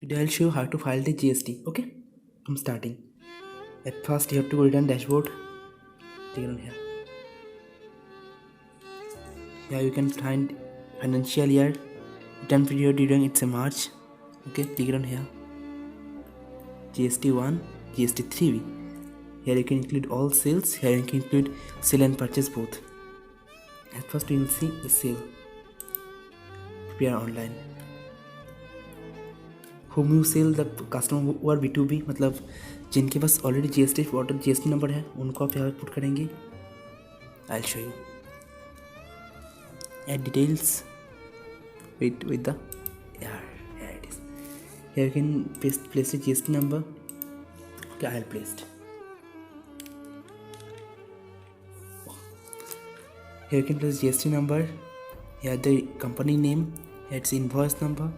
Today I'll show you how to file the GST. Okay, I'm starting. At first you have to go return dashboard. Take it on here. Here you can find financial year return period during it's a March. Okay, click it on here. GST 1, GST 3. Here you can include all sales. Here you can include sale and purchase both. At first we will see the sale. Prepare online. Whom you sell the customer who are B2B, मतलब जिनके पास already GST वॉटर GST number है उनको आप यहाँ put करेंगे. I'll show you. Add details. Wait with the here it is. Here you can place the GST number. Okay, I'll place it. Here you can place GST number. Here the company name. Here it's invoice number.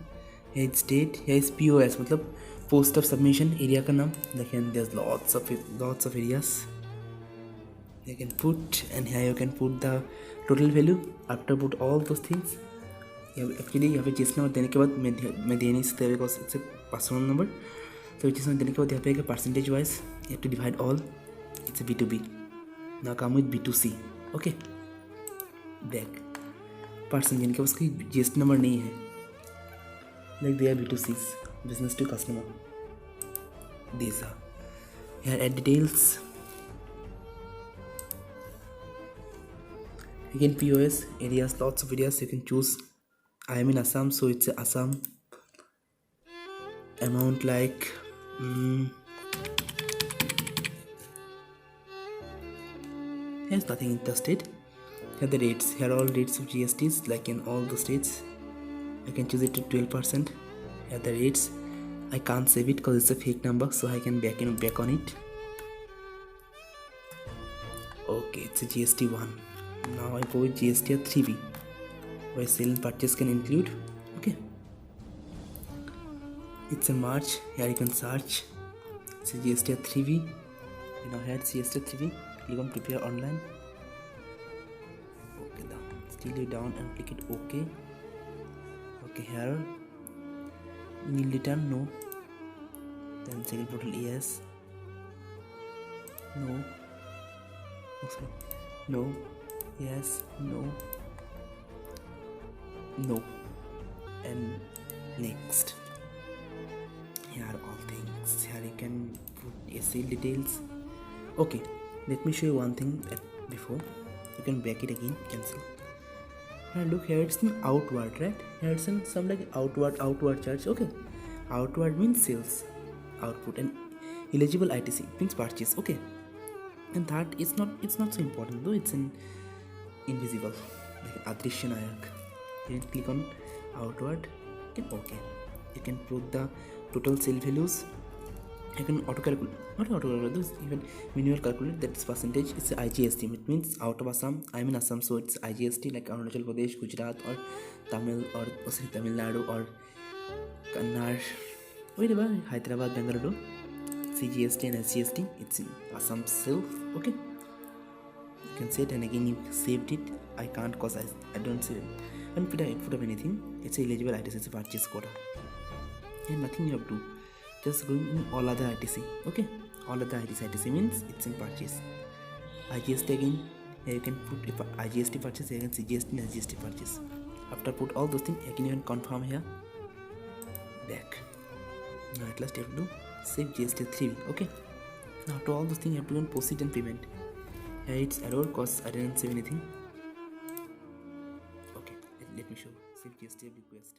Here it's date. Here is POS, मतलब post of submission area का नाम. Again, there's lots of areas you can put, and here you can put the total value. After put all those things, actually यहाँ पे GST number देने के बाद मैं दे नहीं सकता because it's a personal number. So GST number देने के बाद यहाँ पे एक percentage wise you have to divide all. It's a B2B. Now come with B2C. Okay. Back. Person जिनके पास कोई GST नंबर नहीं है, like they are B2Cs, business to customer. These are here. Add details. Again POS areas, lots of areas you can choose. I am in Assam, so it's a Assam. Amount like here's nothing in the state. Here the rates. Here are all rates of GSTs like in all the states. I can choose it to 12%. Here the rates. I can't save it because it's a fake number, so I can back on it. Okay, it's a GST 1. Now I go with GST 3B, where sale and purchase can include. Okay, it's a March. Here you can search. It's a GST 3B. Now here it's GST 3B. Click on prepare online. Okay, down. Still down and click it OK. Okay, here nil return, no. Then second total, yes, no, no, yes, no, no, and next. Here are all things. Here you can put a sale details. Okay, let me show you one thing before. You can back it again, cancel. And look here, it's an outward, right? Here it's some like outward charge. Okay, outward means sales, output, and eligible ITC means purchase. Okay, and that is not, it's not so important though. It's an invisible, like adrisya nayak. You can click on outward. Okay, you can put the total sale values. You can auto calculate, not auto calculate, even manual calculate. That's percentage. It's IGST. It means out of Assam. I'm in Assam, so it's IGST like Arunachal Pradesh, Gujarat, or Tamil, or Tamil Nadu, or Kannada, whatever, Hyderabad, Bengaluru. CGST and SGST. It's in Assam self. Okay. You can say it, and again you saved it. I can't cause I don't save it. And put up anything. It's eligible ITC. It's a purchase quota. And nothing you have to. Just going in all other ITC. Okay, all other ITC means it's in purchase. IGST again, here you can put if IGST purchase, here you can CGST and SGST purchase. After put all those things, again you can confirm here. Back. Now at last you have to save GST 3B. Okay. Now after all those things, you have to go and proceed and payment. Here it's error because I didn't save anything. Okay, let me show. Save GST request.